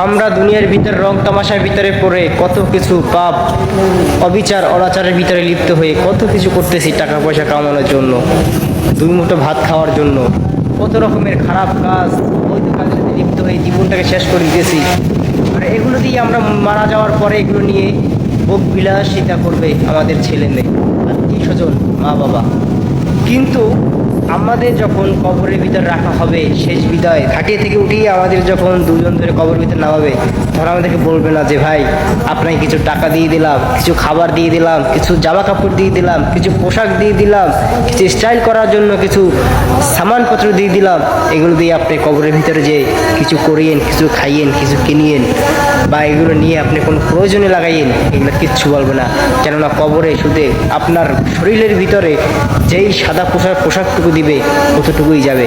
আমরা দুনিয়ার ভিতর রং তামাশার ভিতরে পড়ে কত কিছু পাপ অবিচার অনাচারের ভিতরে লিপ্ত হয়ে কত কিছু করতেছি টাকা পয়সা কামানোর জন্য, দুই মুঠো ভাত খাওয়ার জন্য, কত রকমের খারাপ কাজ বৈধ কাজের সাথে লিপ্ত হয়ে জীবনটাকে শেষ করে দিতেছি। আর এগুলো দিয়ে আমরা মারা যাওয়ার পরে এগুলো নিয়ে ভোগ বিলাসিতা করবে আমাদের ছেলে মেয়ে, আত্মীয় স্বজন, মা বাবা। কিন্তু আমাদের যখন কবরের ভিতর রাখা হবে, শেষ বিদায় খাটিয়ে থেকে উঠিয়ে আমাদের যখন দুজন ধরে কবরের ভিতর নামাবে, তখন আমাদেরকে বলবে না যে ভাই আপনাকে কিছু টাকা দিয়ে দিলাম, কিছু খাবার দিয়ে দিলাম, কিছু জামা কাপড় দিয়ে দিলাম, কিছু পোশাক দিয়ে দিলাম, কিছু স্টাইল করার জন্য কিছু সামানপত্র দিয়ে দিলাম, এগুলো দিয়ে আপনি কবরের ভিতরে যে কিছু করিয়েন, কিছু খাইয়েন, কিছু কিনিয়েন, বা এগুলো নিয়ে আপনি কোনো প্রয়োজনে লাগাইয়েন, এগুলো কিচ্ছু বলবে না। কেননা কবরে শুধু আপনার শরীরের ভিতরে যেই সাদা পোশাকটুকু দিবে কতটুকুই যাবে।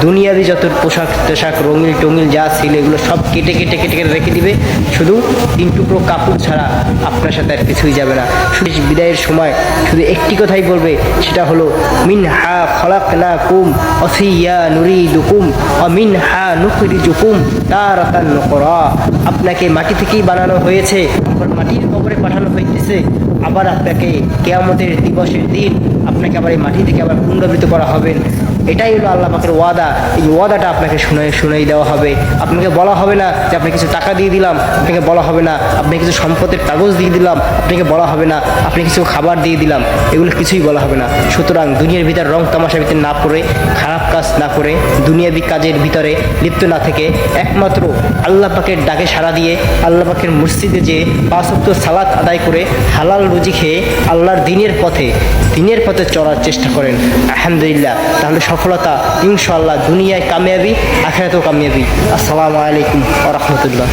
দুনিয়াবি যত পোশাক টোশাক রঙিল টঙিল যা ছিল এগুলো সব কেটে কেটে কেটে কেটে রেখে দিবে, শুধু 3 টুকরো কাপড় ছাড়া আপনার সাথে আর কিছুই যাবে না। শুধু বিদায়ের সময় শুধু একটি কথাই বলবে, সেটা হলো মিনহা খলাকনাকুম ওয়া ফিহা নুরিদুকুম ওয়া মিনহা নুখরিজুকুম তারাতান নুকরা। আপনাকে মাটি থেকেই বানানো হয়েছে, আবার মাটির কবরে পাঠানো হইতেছে, আবার আপনাকে কিয়ামতের দিবসের দিন আপনাকে আবার এই মাটি থেকে আবার পুনরাবৃত্ত করা হবে। এটাই হলো আল্লাহ পাকের ওয়াদা। এই ওয়াদাটা আপনাকে শুনাই দেওয়া হবে। আপনাকে বলা হবে না যে আপনি কিছু টাকা দিয়ে দিলাম, আপনাকে বলা হবে না আপনি কিছু সম্পদের কাগজ দিয়ে দিলাম, আপনাকে বলা হবে না আপনি কিছু খাবার দিয়ে দিলাম, এগুলো কিছুই বলা হবে না। সুতরাং দুনিয়ার ভিতর রং তামাশার ভিতরে না পড়ে, খারাপ কাজ না করে, দুনিয়াবি কাজের ভিতরে লিপ্ত না থেকে একমাত্র আল্লাহ পাকের ডাকে সাড়া দিয়ে আল্লাহ পাকের মসজিদে যে 5 ওয়াক্ত সালাত আদায় করে হালাল রুজি খেয়ে আল্লাহর দিনের পথে চলার চেষ্টা করেন, আলহামদুলিল্লাহ, তাহলে সফলতা ইনশাআল্লাহ, দুনিয়ায় কামিয়াবি, আখিরাতেও কামিয়াবি। আসসালামু আলাইকুম ওয়া রাহমাতুল্লাহ।